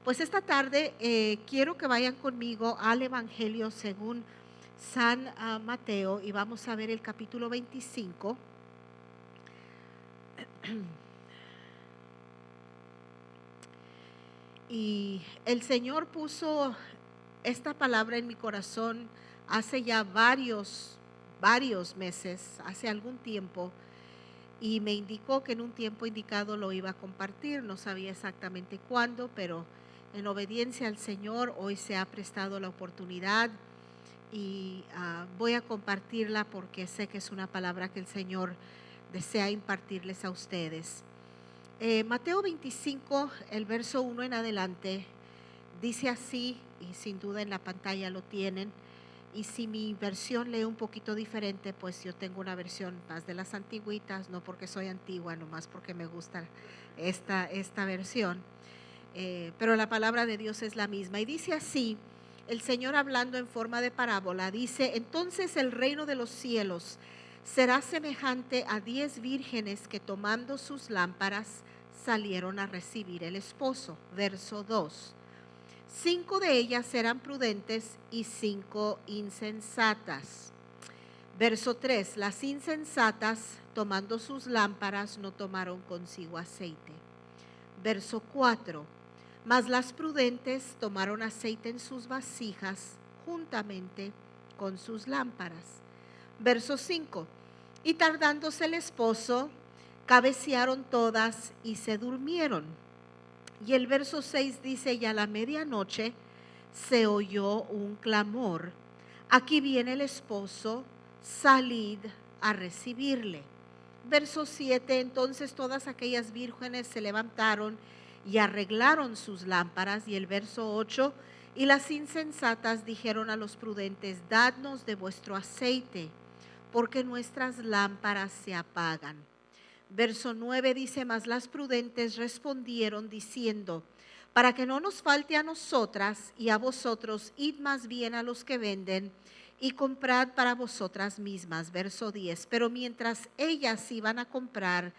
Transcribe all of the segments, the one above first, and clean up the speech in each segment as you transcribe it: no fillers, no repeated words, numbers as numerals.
Pues esta tarde quiero que vayan conmigo al Evangelio según San Mateo y vamos a ver el capítulo 25. Y el Señor puso esta palabra en mi corazón hace ya varios meses, hace algún tiempo, y me indicó que en un tiempo indicado lo iba a compartir. No sabía exactamente cuándo, pero en obediencia al Señor hoy se ha prestado la oportunidad y voy a compartirla porque sé que es una palabra que el Señor desea impartirles a ustedes. Mateo 25, el verso 1 en adelante, dice así, y sin duda en la pantalla lo tienen, y si mi versión lee un poquito diferente, pues yo tengo una versión más de las antigüitas, no porque soy antigua, nomás porque me gusta esta versión, pero la palabra de Dios es la misma, y dice así, el Señor hablando en forma de parábola, dice, entonces el reino de los cielos será semejante a 10 vírgenes que tomando sus lámparas salieron a recibir el esposo. Verso 2. 5 de ellas eran prudentes y 5 insensatas. Verso 3. Las insensatas, tomando sus lámparas, no tomaron consigo aceite. Verso 4. Mas las prudentes tomaron aceite en sus vasijas juntamente con sus lámparas. Verso 5. Y tardándose el esposo, cabecearon todas y se durmieron. Y el verso 6 dice, y a la medianoche se oyó un clamor. Aquí viene el esposo, salid a recibirle. Verso 7, entonces todas aquellas vírgenes se levantaron y arreglaron sus lámparas. Y el verso 8, y las insensatas dijeron a los prudentes, dadnos de vuestro aceite, porque nuestras lámparas se apagan. Verso 9 dice, mas las prudentes respondieron diciendo, para que no nos falte a nosotras y a vosotros, id más bien a los que venden y comprad para vosotras mismas. Verso 10, pero mientras ellas iban a comprar,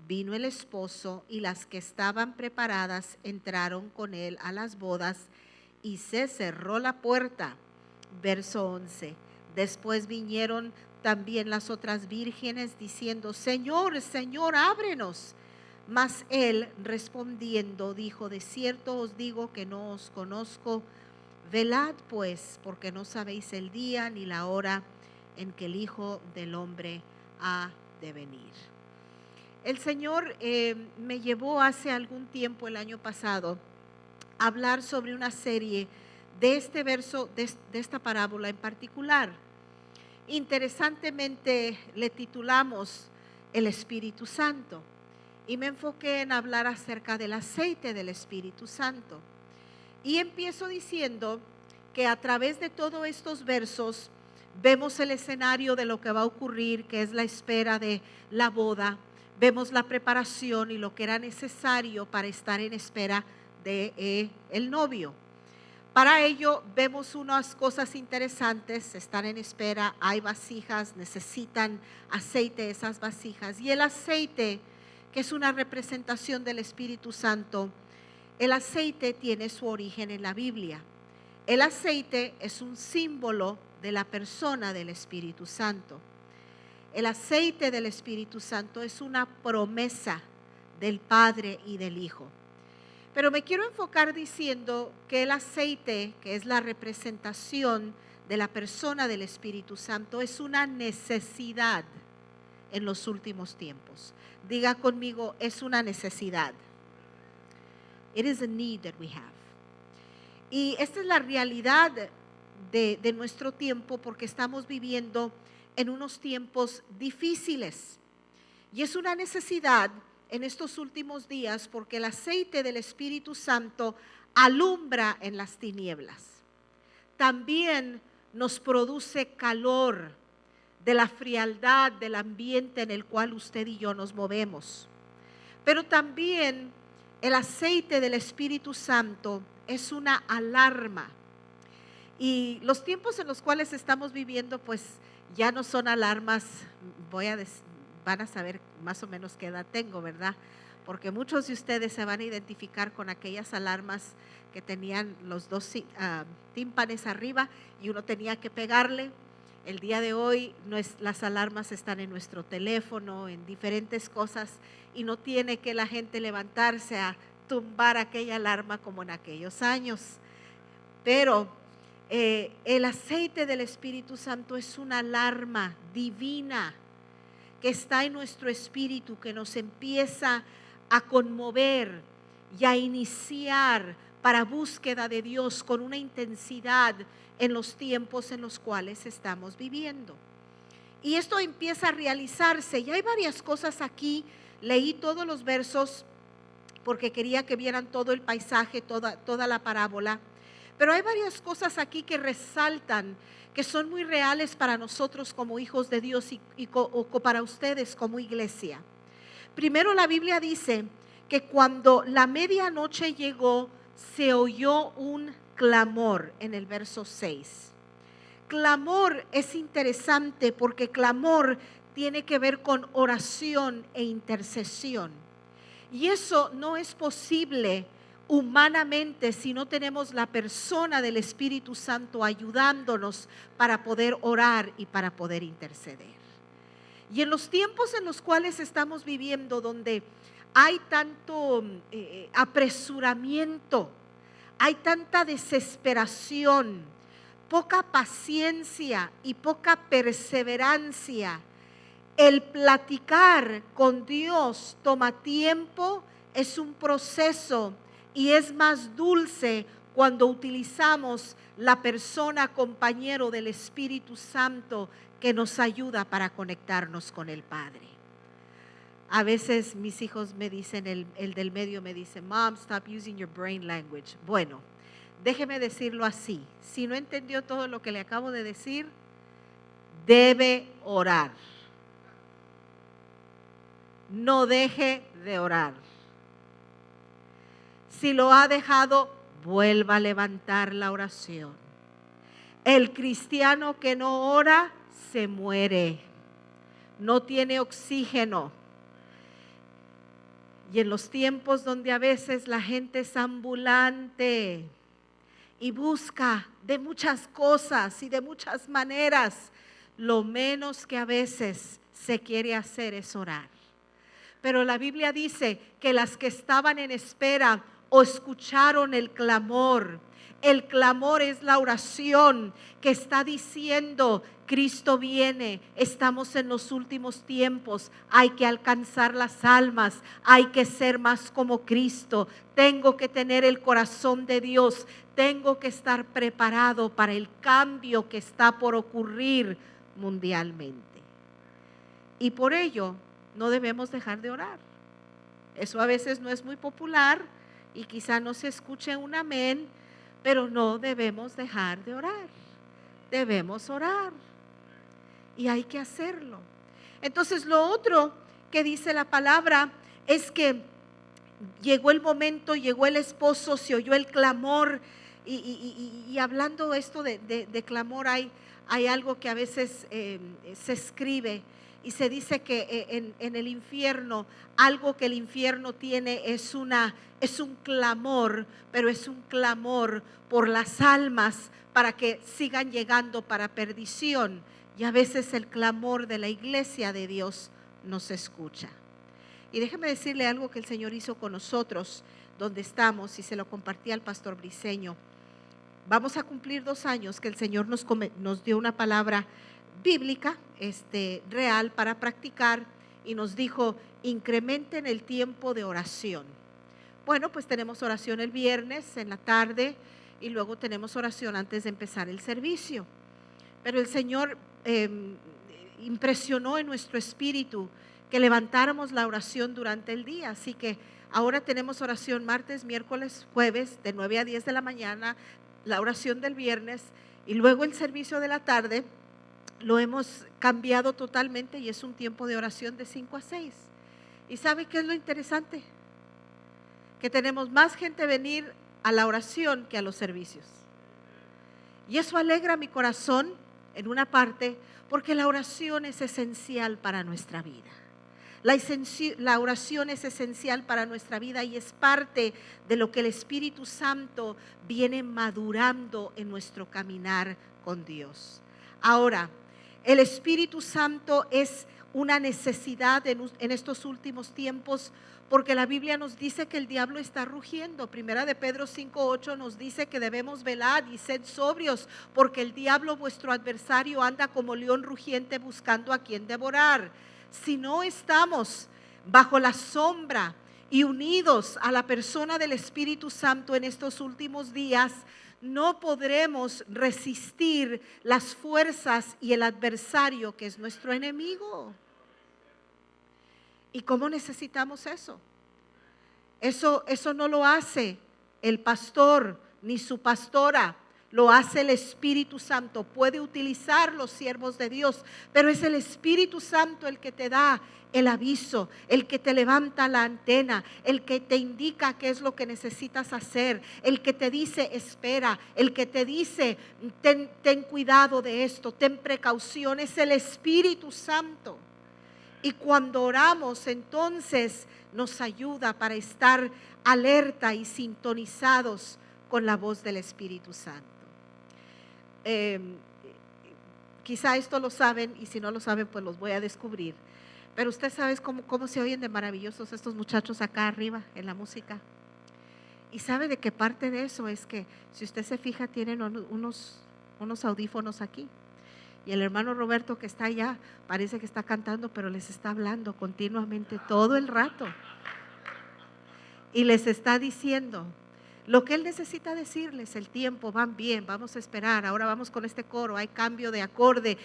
vino el esposo y las que estaban preparadas entraron con él a las bodas y se cerró la puerta. Verso 11, después vinieron también las otras vírgenes diciendo, Señor, Señor, ábrenos. Mas él respondiendo dijo, de cierto os digo que no os conozco. Velad pues, porque no sabéis el día ni la hora en que el Hijo del Hombre ha de venir. El Señor me llevó hace algún tiempo, el año pasado, a hablar sobre una serie de este verso, de esta parábola en particular. Interesantemente le titulamos el Espíritu Santo y me enfoqué en hablar acerca del aceite del Espíritu Santo. Y empiezo diciendo que a través de todos estos versos vemos el escenario de lo que va a ocurrir, que es la espera de la boda. Vemos la preparación y lo que era necesario para estar en espera de el novio. Para ello vemos unas cosas interesantes, están en espera, hay vasijas, necesitan aceite esas vasijas. Y el aceite, que es una representación del Espíritu Santo, el aceite tiene su origen en la Biblia. El aceite es un símbolo de la persona del Espíritu Santo. El aceite del Espíritu Santo es una promesa del Padre y del Hijo. Pero me quiero enfocar diciendo que el aceite, que es la representación de la persona del Espíritu Santo, es una necesidad en los últimos tiempos. Diga conmigo, es una necesidad. It is a need that we have. Y esta es la realidad de nuestro tiempo porque estamos viviendo en unos tiempos difíciles. Y es una necesidad en estos últimos días porque el aceite del Espíritu Santo alumbra en las tinieblas. También nos produce calor de la frialdad del ambiente en el cual usted y yo nos movemos. Pero también el aceite del Espíritu Santo es una alarma. Y los tiempos en los cuales estamos viviendo pues ya no son alarmas, van a saber más o menos qué edad tengo, ¿verdad? porque muchos de ustedes se van a identificar con aquellas alarmas que tenían los dos tímpanes arriba y uno tenía que pegarle. El día de hoy las alarmas están en nuestro teléfono, en diferentes cosas, y no tiene que la gente levantarse a tumbar aquella alarma como en aquellos años. Pero el aceite del Espíritu Santo es una alarma divina que está en nuestro espíritu, que nos empieza a conmover y a iniciar para búsqueda de Dios con una intensidad en los tiempos en los cuales estamos viviendo. Y esto empieza a realizarse, y hay varias cosas aquí. Leí todos los versos porque quería que vieran todo el paisaje, toda la parábola, pero hay varias cosas aquí que resaltan, que son muy reales para nosotros como hijos de Dios o para ustedes como iglesia. Primero, la Biblia dice que cuando la medianoche llegó, se oyó un clamor en el verso 6. Clamor es interesante porque clamor tiene que ver con oración e intercesión. Y eso no es posible humanamente si no tenemos la persona del Espíritu Santo ayudándonos para poder orar y para poder interceder. Y en los tiempos en los cuales estamos viviendo, donde hay tanto apresuramiento, hay tanta desesperación, poca paciencia y poca perseverancia, el platicar con Dios toma tiempo, es un proceso y es más dulce cuando utilizamos la persona compañero del Espíritu Santo que nos ayuda para conectarnos con el Padre. A veces mis hijos me dicen, el del medio me dice, Mom, stop using your brain language. Bueno, déjeme decirlo así, si no entendió todo lo que le acabo de decir, debe orar. No deje de orar. Si lo ha dejado, vuelva a levantar la oración. El cristiano que no ora se muere, no tiene oxígeno. Y en los tiempos donde a veces la gente es ambulante y busca de muchas cosas y de muchas maneras, lo menos que a veces se quiere hacer es orar. Pero la Biblia dice que las que estaban en espera o escucharon el clamor. El clamor es la oración que está diciendo, Cristo viene, estamos en los últimos tiempos, hay que alcanzar las almas, hay que ser más como Cristo, tengo que tener el corazón de Dios, tengo que estar preparado para el cambio que está por ocurrir mundialmente. Y por ello no debemos dejar de orar. Eso a veces no es muy popular y quizá no se escuche un amén, pero no debemos dejar de orar. Debemos orar y hay que hacerlo. Entonces lo otro que dice la palabra es que llegó el momento, llegó el esposo, se oyó el clamor y hablando esto de clamor hay algo que a veces se escribe y se dice que en el infierno, algo que el infierno tiene es un clamor, pero es un clamor por las almas para que sigan llegando para perdición. Y a veces el clamor de la iglesia de Dios no se escucha. Y déjeme decirle algo que el Señor hizo con nosotros, donde estamos, y se lo compartí al pastor Briceño. Vamos a cumplir 2 años que el Señor nos dio una palabra bíblica, real para practicar, y nos dijo, incrementen el tiempo de oración. Bueno, pues tenemos oración el viernes en la tarde y luego tenemos oración antes de empezar el servicio. Pero el Señor impresionó en nuestro espíritu que levantáramos la oración durante el día, así que ahora tenemos oración martes, miércoles, jueves de 9 a 10 de la mañana, la oración del viernes y luego el servicio de la tarde. Lo hemos cambiado totalmente y es un tiempo de oración de 5 a 6. ¿Y sabe qué es lo interesante? Que tenemos más gente venir a la oración que a los servicios. Y eso alegra mi corazón en una parte, porque la oración es esencial para nuestra vida. La oración es esencial para nuestra vida y es parte de lo que el Espíritu Santo viene madurando en nuestro caminar con Dios. Ahora, el Espíritu Santo es una necesidad en estos últimos tiempos, porque la Biblia nos dice que el diablo está rugiendo. Primera de Pedro 5:8 nos dice que debemos velar y ser sobrios, porque el diablo, vuestro adversario, anda como león rugiente buscando a quien devorar. Si no estamos bajo la sombra y unidos a la persona del Espíritu Santo en estos últimos días, no podremos resistir las fuerzas y el adversario que es nuestro enemigo. ¿Y cómo necesitamos eso? Eso no lo hace el pastor ni su pastora, lo hace el Espíritu Santo. Puede utilizar los siervos de Dios, pero es el Espíritu Santo el que te da el aviso, el que te levanta la antena, el que te indica qué es lo que necesitas hacer, el que te dice espera, el que te dice ten cuidado de esto, ten precaución. Es el Espíritu Santo. Y cuando oramos, entonces nos ayuda para estar alerta y sintonizados con la voz del Espíritu Santo. Quizá esto lo saben, y si no lo saben, pues los voy a descubrir. Pero usted sabe cómo se oyen de maravillosos estos muchachos acá arriba en la música. Y sabe de qué parte de eso es que, si usted se fija, tienen unos audífonos aquí. Y el hermano Roberto, que está allá, parece que está cantando, pero les está hablando continuamente todo el rato. Y les está diciendo lo que él necesita decirles. El tiempo, van bien, vamos a esperar, ahora vamos con este coro, hay cambio de acorde.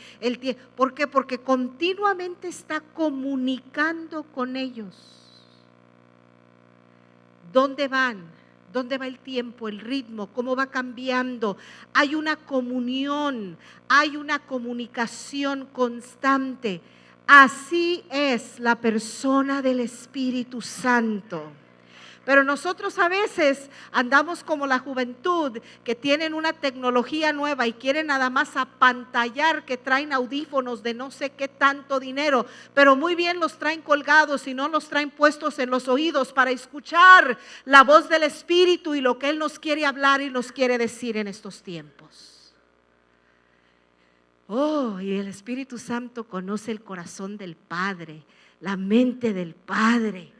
¿Por qué? Porque continuamente está comunicando con ellos. ¿Dónde van? ¿Dónde va el tiempo, el ritmo? ¿Cómo va cambiando? Hay una comunión, hay una comunicación constante. Así es la persona del Espíritu Santo. Pero nosotros a veces andamos como la juventud, que tienen una tecnología nueva y quieren nada más apantallar, que traen audífonos de no sé qué tanto dinero, pero muy bien los traen colgados y no los traen puestos en los oídos para escuchar la voz del Espíritu y lo que Él nos quiere hablar y nos quiere decir en estos tiempos. Oh, y el Espíritu Santo conoce el corazón del Padre, la mente del Padre,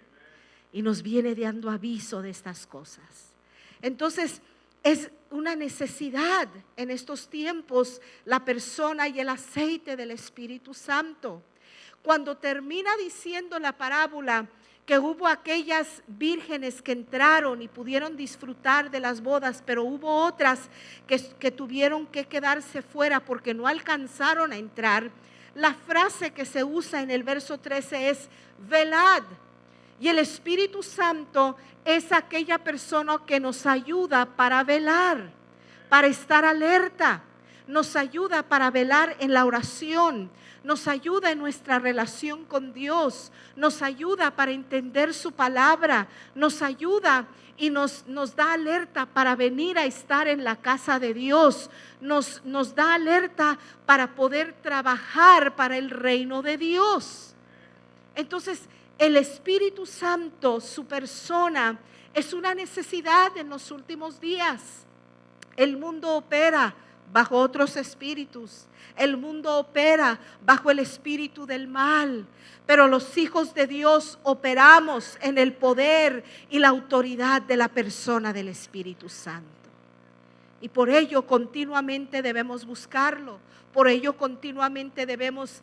y nos viene dando aviso de estas cosas. Entonces, es una necesidad en estos tiempos la persona y el aceite del Espíritu Santo. Cuando termina diciendo la parábola que hubo aquellas vírgenes que entraron y pudieron disfrutar de las bodas, pero hubo otras que tuvieron que quedarse fuera porque no alcanzaron a entrar, la frase que se usa en el verso 13 es velad. Y el Espíritu Santo es aquella persona que nos ayuda para velar, para estar alerta, nos ayuda para velar en la oración, nos ayuda en nuestra relación con Dios, nos ayuda para entender su palabra, nos ayuda y nos da alerta para venir a estar en la casa de Dios, nos da alerta para poder trabajar para el reino de Dios. Entonces, el Espíritu Santo, su persona, es una necesidad en los últimos días. El mundo opera bajo otros espíritus. El mundo opera bajo el espíritu del mal. Pero los hijos de Dios operamos en el poder y la autoridad de la persona del Espíritu Santo. Y por ello continuamente debemos buscarlo. Por ello continuamente debemos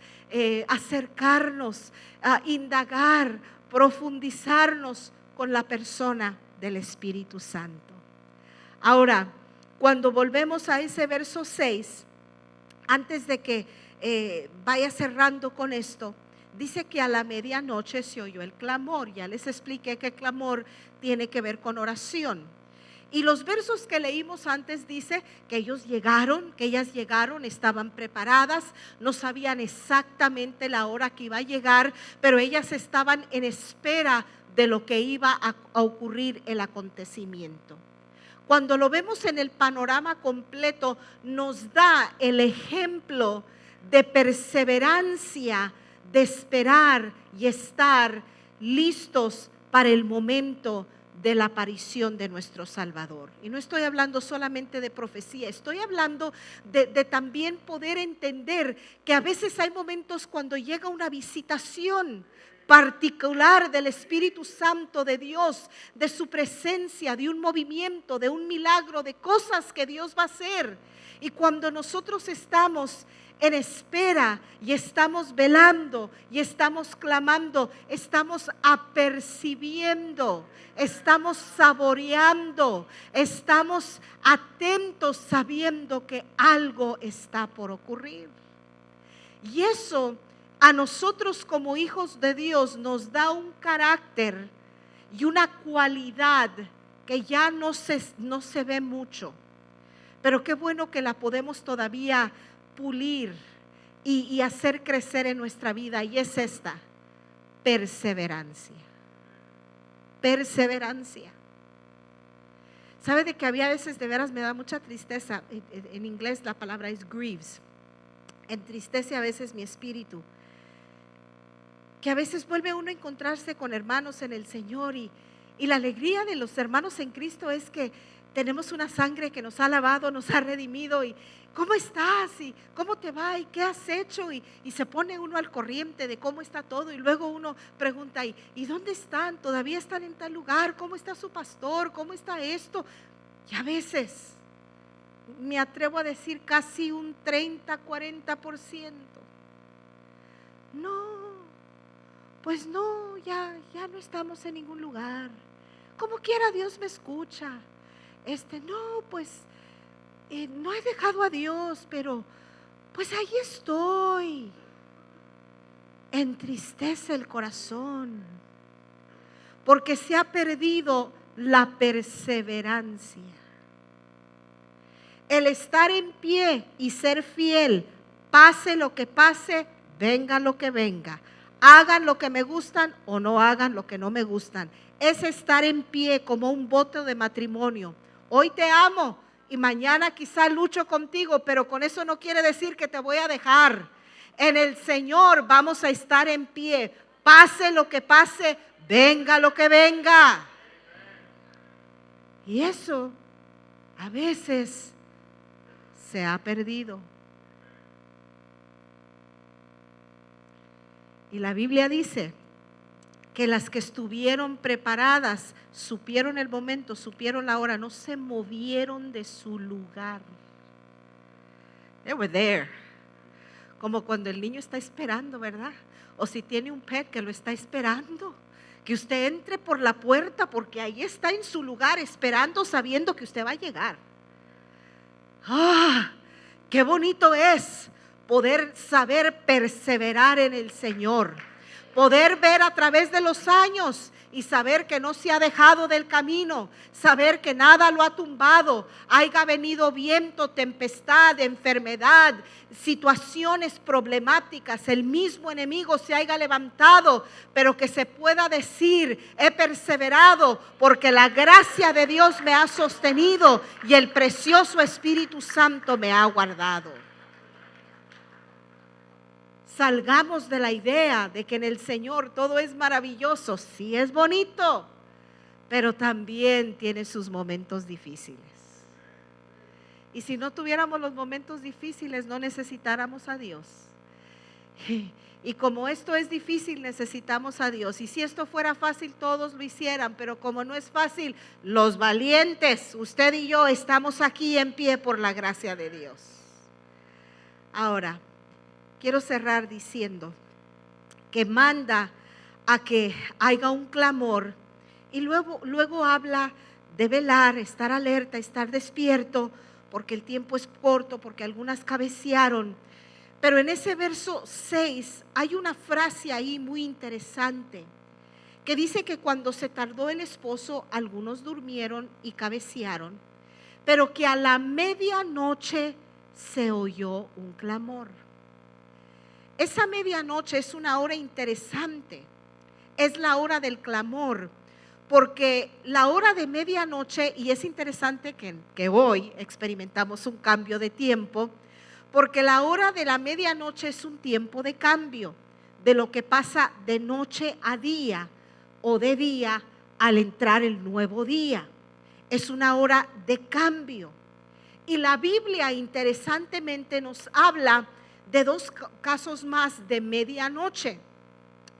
acercarnos, a indagar, profundizarnos con la persona del Espíritu Santo. Ahora, cuando volvemos a ese verso 6, antes de que vaya cerrando con esto, dice que a la medianoche se oyó el clamor. Ya les expliqué que el clamor tiene que ver con oración. Y los versos que leímos antes dice que ellas llegaron, estaban preparadas, no sabían exactamente la hora que iba a llegar, pero ellas estaban en espera de lo que iba a ocurrir el acontecimiento. Cuando lo vemos en el panorama completo, nos da el ejemplo de perseverancia de esperar y estar listos para el momento de la aparición de nuestro Salvador. Y no estoy hablando solamente de profecía, estoy hablando de también poder entender que a veces hay momentos cuando llega una visitación particular del Espíritu Santo de Dios, de su presencia, de un movimiento, de un milagro, de cosas que Dios va a hacer. Y cuando nosotros estamos en espera y estamos velando y estamos clamando, estamos apercibiendo, estamos saboreando, estamos atentos sabiendo que algo está por ocurrir. Y eso a nosotros como hijos de Dios nos da un carácter y una cualidad que ya no se ve mucho, pero qué bueno que la podemos todavía pulir y hacer crecer en nuestra vida, y es esta: perseverancia. Perseverancia. ¿Sabe de que había veces, de veras me da mucha tristeza? En inglés la palabra es grieves. Entristece a veces mi espíritu, que a veces vuelve uno a encontrarse con hermanos en el Señor, y la alegría de los hermanos en Cristo es que tenemos una sangre que nos ha lavado, nos ha redimido, y ¿cómo estás? ¿Y cómo te va? ¿Y qué has hecho? Y se pone uno al corriente de cómo está todo, y luego uno pregunta, ¿y dónde están? ¿Todavía están en tal lugar? ¿Cómo está su pastor? ¿Cómo está esto? Y a veces, me atrevo a decir casi un 30-40%. No, pues no, ya no estamos en ningún lugar. Como quiera Dios me escucha. No, pues no he dejado a Dios, pero pues ahí estoy. Entristece el corazón, porque se ha perdido la perseverancia. El estar en pie y ser fiel, pase lo que pase, venga lo que venga, hagan lo que me gustan o no hagan lo que no me gustan. Es estar en pie como un voto de matrimonio. Hoy te amo y mañana quizá lucho contigo, pero con eso no quiere decir que te voy a dejar. En el Señor vamos a estar en pie, pase lo que pase, venga lo que venga. Y eso a veces se ha perdido. Y la Biblia dice que las que estuvieron preparadas supieron el momento, supieron la hora, no se movieron de su lugar. They were there. Como cuando el niño está esperando, ¿verdad? O si tiene un pet que lo está esperando, que usted entre por la puerta porque ahí está en su lugar esperando, sabiendo que usted va a llegar. ¡Ah! ¡Qué bonito es poder saber perseverar en el Señor! Poder ver a través de los años y saber que no se ha dejado del camino, saber que nada lo ha tumbado, haya venido viento, tempestad, enfermedad, situaciones problemáticas, el mismo enemigo se haya levantado, pero que se pueda decir, he perseverado porque la gracia de Dios me ha sostenido y el precioso Espíritu Santo me ha guardado. Salgamos de la idea de que en el Señor todo es maravilloso. Sí es bonito, pero también tiene sus momentos difíciles. Y si no tuviéramos los momentos difíciles, no necesitáramos a Dios. Y como esto es difícil, necesitamos a Dios. Y si esto fuera fácil, todos lo hicieran, pero como no es fácil, los valientes, usted y yo, estamos aquí en pie por la gracia de Dios. Ahora, quiero cerrar diciendo que manda a que haya un clamor, y luego habla de velar, estar alerta, estar despierto, porque el tiempo es corto, porque algunas cabecearon. Pero en ese verso 6 hay una frase ahí muy interesante, que dice que cuando se tardó el esposo, algunos durmieron y cabecearon, pero que a la medianoche se oyó un clamor. Esa medianoche es una hora interesante, es la hora del clamor, porque la hora de medianoche, y es interesante que hoy experimentamos un cambio de tiempo, porque la hora de la medianoche es un tiempo de cambio. de lo que pasa de noche a día o de día al entrar el nuevo día. Es una hora de cambio. Y la Biblia interesantemente nos habla de dos casos más de medianoche.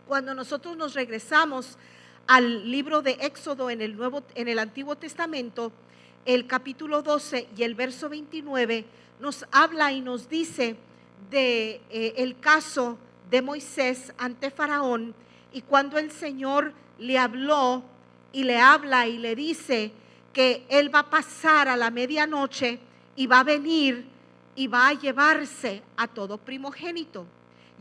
Cuando nosotros nos regresamos al libro de Éxodo en el Antiguo Testamento, el capítulo 12 y el verso 29 nos habla y nos dice de el caso de Moisés ante Faraón, y cuando el Señor le habló y le habla y le dice que él va a pasar a la medianoche y va a venir y va a llevarse a todo primogénito.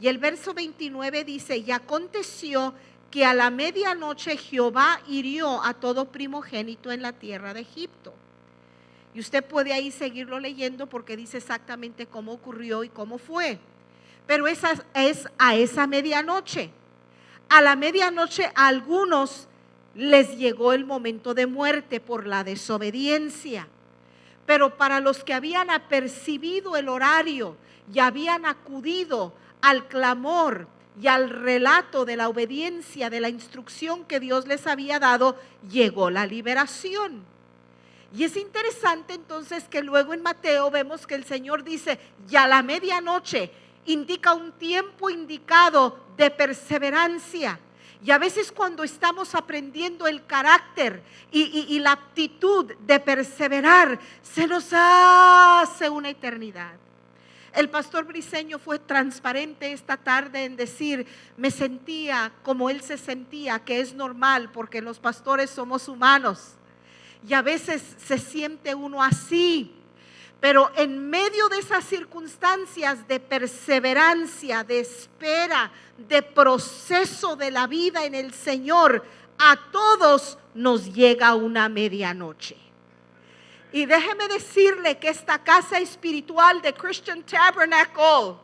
Y el verso 29 dice: y aconteció que a la medianoche Jehová hirió a todo primogénito en la tierra de Egipto. Y usted puede ahí seguirlo leyendo porque dice exactamente cómo ocurrió y cómo fue. Pero esa es a esa medianoche. A la medianoche a algunos les llegó el momento de muerte por la desobediencia. Pero para los que habían apercibido el horario y habían acudido al clamor y al relato de la obediencia, de la instrucción que Dios les había dado, llegó la liberación. Y es interesante entonces que luego en Mateo vemos que el Señor dice: ya la medianoche indica un tiempo indicado de perseverancia. Y a veces cuando estamos aprendiendo el carácter y la aptitud de perseverar, se nos hace una eternidad. El pastor Briceño fue transparente esta tarde en decir: me sentía como él se sentía, que es normal porque los pastores somos humanos. Y a veces se siente uno así, pero en medio de esas circunstancias de perseverancia, de espera, de proceso de la vida en el Señor, a todos nos llega una medianoche. Y déjeme decirle que esta casa espiritual de Christian Tabernacle,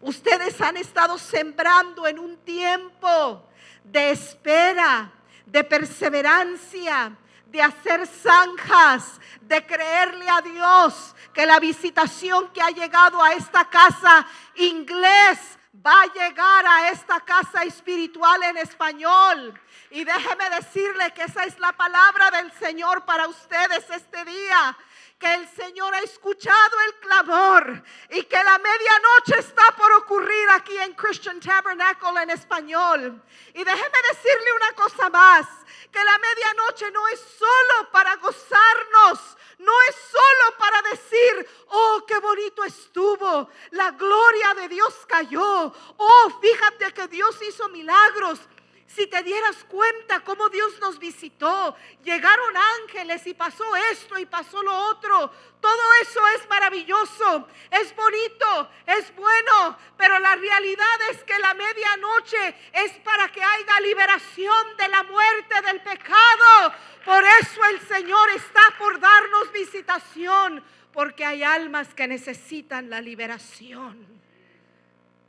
ustedes han estado sembrando en un tiempo de espera, de perseverancia, de hacer zanjas, de creerle a Dios que la visitación que ha llegado a esta casa inglés va a llegar a esta casa espiritual en español. Y déjeme decirle que esa es la palabra del Señor para ustedes este día, que el Señor ha escuchado el clamor y que la medianoche está por ocurrir aquí en Christian Tabernacle en español. Y déjeme decirle una cosa más, que la medianoche no es solo para gozarnos, no es solo para decir: oh, qué bonito estuvo, la gloria de Dios cayó, oh, fíjate que Dios hizo milagros. Si te dieras cuenta cómo Dios nos visitó, llegaron ángeles y pasó esto y pasó lo otro. Todo eso es maravilloso, es bonito, es bueno, pero la realidad es que la medianoche es para que haya liberación de la muerte, del pecado. Por eso el Señor está por darnos visitación, porque hay almas que necesitan la liberación.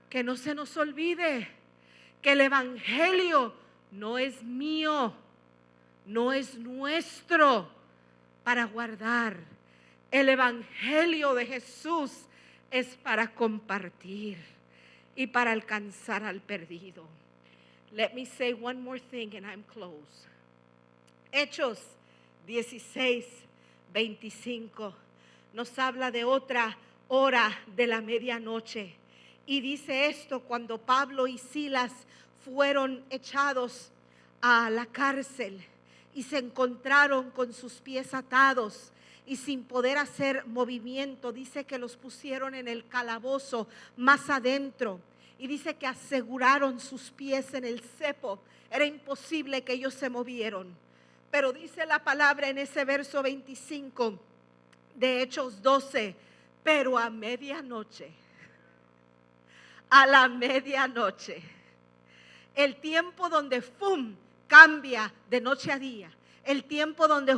Que no se nos olvide que el evangelio no es mío, no es nuestro para guardar. El evangelio de Jesús es para compartir y para alcanzar al perdido. Let me say one more thing and I'm close. Hechos 16:25 nos habla de otra hora de la medianoche. Y dice esto: cuando Pablo y Silas fueron echados a la cárcel y se encontraron con sus pies atados y sin poder hacer movimiento, dice que los pusieron en el calabozo más adentro. Y dice que aseguraron sus pies en el cepo. Era imposible que ellos se movieron. Pero dice la palabra en ese verso 25 de Hechos 12: pero a medianoche, a la medianoche, el tiempo donde cambia de noche a día, el tiempo donde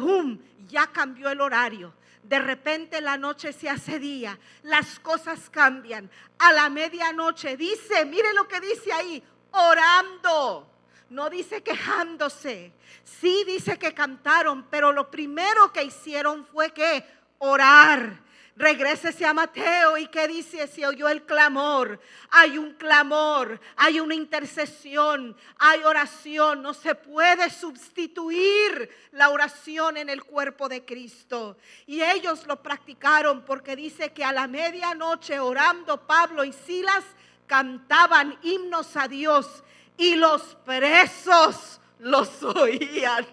ya cambió el horario. De repente la noche se hace día, las cosas cambian. A la medianoche dice, mire lo que dice ahí: orando. No dice quejándose. Sí dice que cantaron, pero lo primero que hicieron fue que orar. Regrésese a Mateo y ¿qué dice? Se oyó el clamor, hay un clamor, hay una intercesión, hay oración. No se puede sustituir la oración en el cuerpo de Cristo. Y ellos lo practicaron porque dice que a la medianoche orando Pablo y Silas cantaban himnos a Dios y los presos los oían.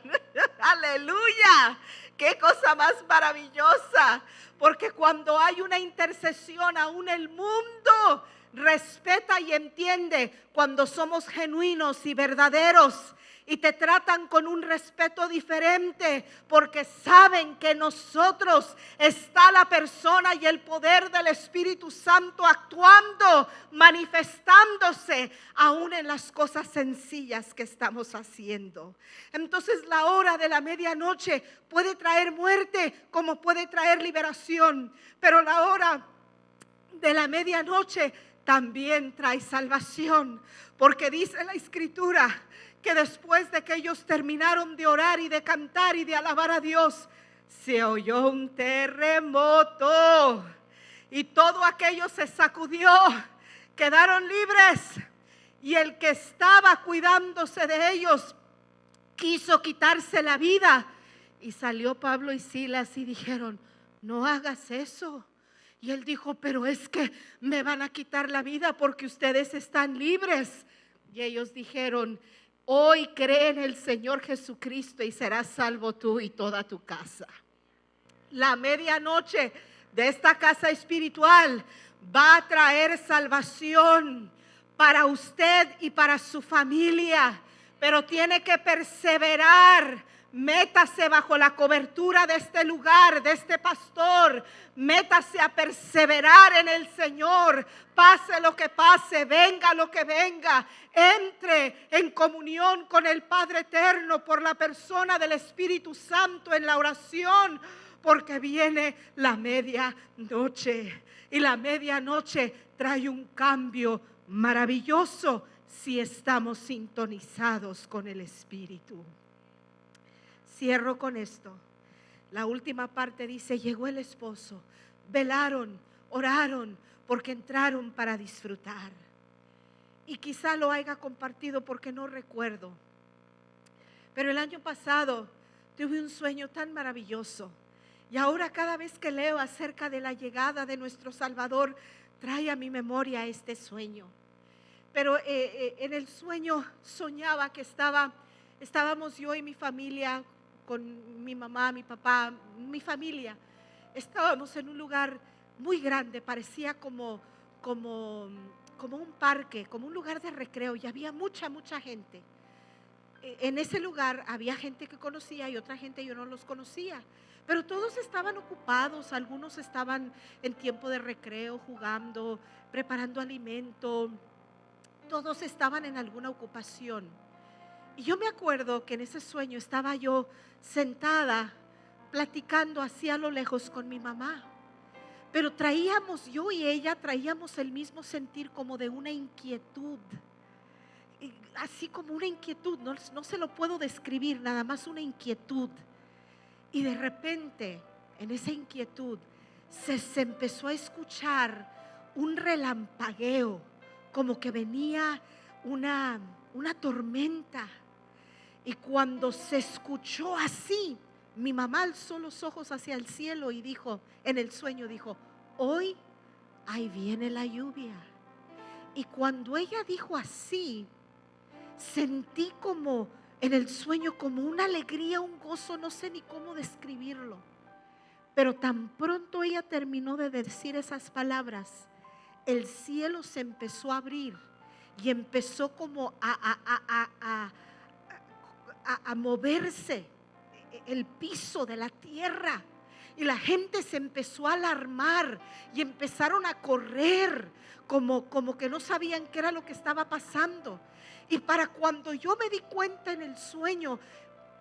Aleluya, qué cosa más maravillosa. Porque cuando hay una intercesión, aún el mundo respeta y entiende cuando somos genuinos y verdaderos. Y te tratan con un respeto diferente porque saben que en nosotros está la persona y el poder del Espíritu Santo actuando, manifestándose aún en las cosas sencillas que estamos haciendo. Entonces la hora de la medianoche puede traer muerte como puede traer liberación, pero la hora de la medianoche también trae salvación, porque dice la Escritura que después de que ellos terminaron de orar y de cantar y de alabar a Dios, se oyó un terremoto y todo aquello se sacudió, quedaron libres, y el que estaba cuidándose de ellos quiso quitarse la vida, y salió Pablo y Silas y dijeron: no hagas eso. Y él dijo: pero es que me van a quitar la vida porque ustedes están libres. Y ellos dijeron: hoy cree en el Señor Jesucristo y serás salvo tú y toda tu casa. La medianoche de esta casa espiritual va a traer salvación para usted y para su familia, pero tiene que perseverar. Métase bajo la cobertura de este lugar, de este pastor. Métase a perseverar en el Señor. Pase lo que pase, venga lo que venga. Entre en comunión con el Padre Eterno por la persona del Espíritu Santo en la oración, porque viene la medianoche. Y la medianoche trae un cambio maravilloso si estamos sintonizados con el Espíritu. Cierro con esto. La última parte dice: llegó el esposo, velaron, oraron, porque entraron para disfrutar. Y quizá lo haya compartido porque no recuerdo. Pero el año pasado tuve un sueño tan maravilloso. Y ahora cada vez que leo acerca de la llegada de nuestro Salvador, trae a mi memoria este sueño. Pero en el sueño soñaba que estábamos yo y mi familia, con mi mamá, mi papá, mi familia. Estábamos en un lugar muy grande, parecía como un parque, como un lugar de recreo, y había mucha gente. En ese lugar había gente que conocía y otra gente yo no los conocía, pero todos estaban ocupados. Algunos estaban en tiempo de recreo, jugando, preparando alimento. Todos estaban en alguna ocupación. Y yo me acuerdo que en ese sueño estaba yo sentada platicando así a lo lejos con mi mamá, pero yo y ella traíamos el mismo sentir, como de una inquietud, así como una inquietud, no se lo puedo describir, nada más una inquietud. Y de repente en esa inquietud se empezó a escuchar un relampagueo, como que venía una tormenta. Y cuando se escuchó así, mi mamá alzó los ojos hacia el cielo y dijo, en el sueño dijo: hoy ahí viene la lluvia. Y cuando ella dijo así, sentí como en el sueño como una alegría, un gozo, no sé ni cómo describirlo. Pero tan pronto ella terminó de decir esas palabras, el cielo se empezó a abrir y empezó como a moverse el piso de la tierra, y la gente se empezó a alarmar y empezaron a correr como que no sabían qué era lo que estaba pasando. Y para cuando yo me di cuenta en el sueño,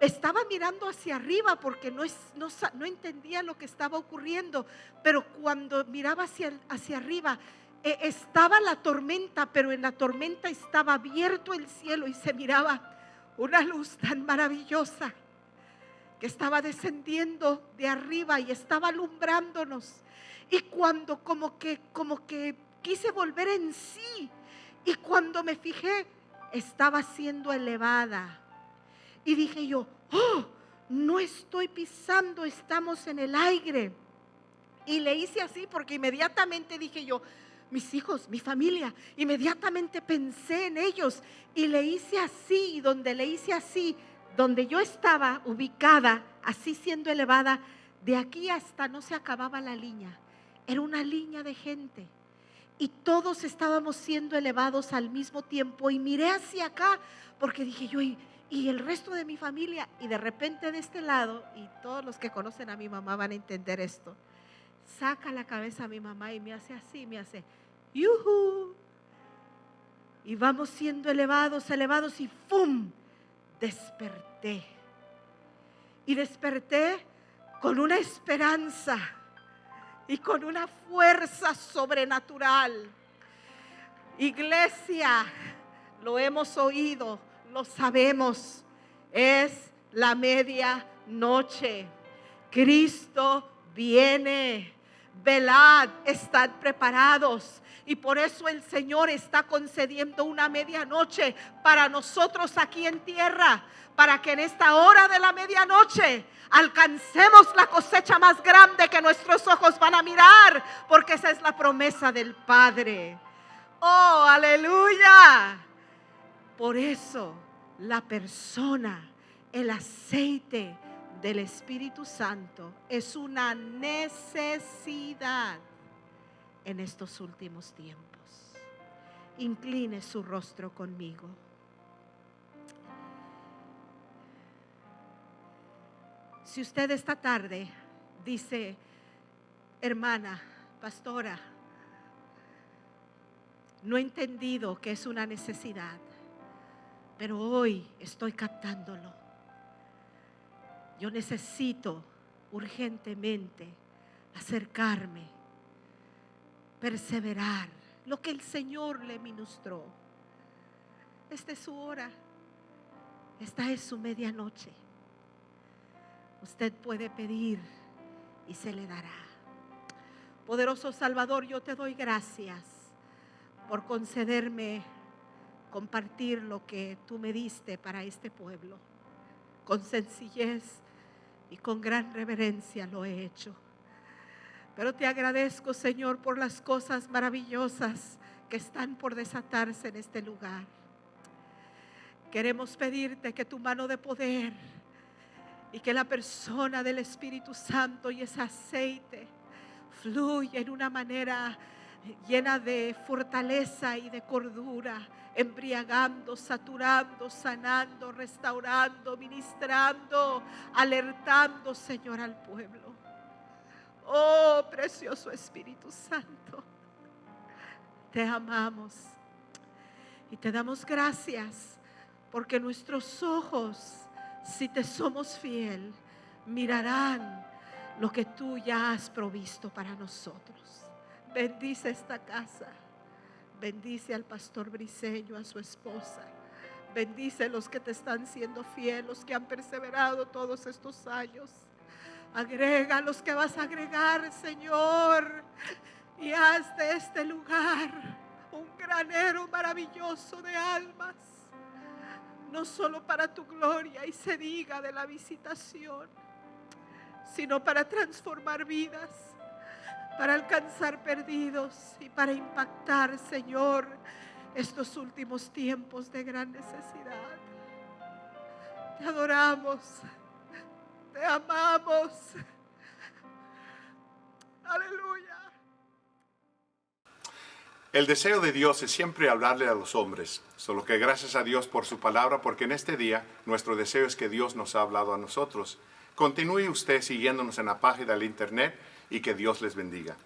estaba mirando hacia arriba porque no entendía lo que estaba ocurriendo, pero cuando miraba hacia arriba, estaba la tormenta, pero en la tormenta estaba abierto el cielo y se miraba una luz tan maravillosa. que estaba descendiendo de arriba y estaba alumbrándonos. Y cuando como que quise volver en sí, y cuando me fijé, estaba siendo elevada. Y dije yo, oh, no estoy pisando, estamos en el aire. Y le hice así porque inmediatamente dije yo, mis hijos, mi familia, inmediatamente pensé en ellos y le hice así. Y donde le hice así, donde yo estaba ubicada, así siendo elevada, de aquí hasta no se acababa la línea. Era una línea de gente y todos estábamos siendo elevados al mismo tiempo. Y miré hacia acá porque dije yo, y el resto de mi familia. Y de repente de este lado, y todos los que conocen a mi mamá van a entender esto, saca la cabeza a mi mamá y me hace así, me hace ¡yujú! Y vamos siendo elevados y ¡fum! Desperté. Y desperté con una esperanza y con una fuerza sobrenatural. Iglesia, lo hemos oído, lo sabemos, es la medianoche. Cristo viene. Velad, estad preparados. Y por eso el Señor está concediendo una medianoche para nosotros aquí en tierra, para que en esta hora de la medianoche alcancemos la cosecha más grande que nuestros ojos van a mirar, porque esa es la promesa del Padre. ¡Oh, aleluya! Por eso la persona, el aceite del Espíritu Santo es una necesidad en estos últimos tiempos. Incline su rostro conmigo. Si usted esta tarde dice, hermana, pastora, no he entendido que es una necesidad, pero hoy estoy captándolo. Yo necesito urgentemente acercarme, perseverar, lo que el Señor le ministró. Esta es su hora, esta es su medianoche. Usted puede pedir y se le dará. Poderoso Salvador, yo te doy gracias por concederme compartir lo que tú me diste para este pueblo. Con sencillez y con gran reverencia lo he hecho. Pero te agradezco, Señor, por las cosas maravillosas que están por desatarse en este lugar. Queremos pedirte que tu mano de poder y que la persona del Espíritu Santo y ese aceite fluya en una manera llena de fortaleza y de cordura, embriagando, saturando, sanando, restaurando, ministrando, alertando, Señor, al pueblo. Oh, precioso Espíritu Santo, te amamos y te damos gracias porque nuestros ojos, si te somos fiel, mirarán lo que tú ya has provisto para nosotros. Bendice esta casa. Bendice al pastor Briceño, a su esposa. Bendice a los que te están siendo fieles, los que han perseverado todos estos años. Agrega a los que vas a agregar, Señor. Y haz de este lugar un granero maravilloso de almas. No solo para tu gloria y se diga de la visitación, sino para transformar vidas, para alcanzar perdidos y para impactar, Señor, estos últimos tiempos de gran necesidad. Te adoramos, te amamos. Aleluya. El deseo de Dios es siempre hablarle a los hombres, solo que gracias a Dios por su palabra, porque en este día nuestro deseo es que Dios nos ha hablado a nosotros. Continúe usted siguiéndonos en la página del internet y que Dios les bendiga.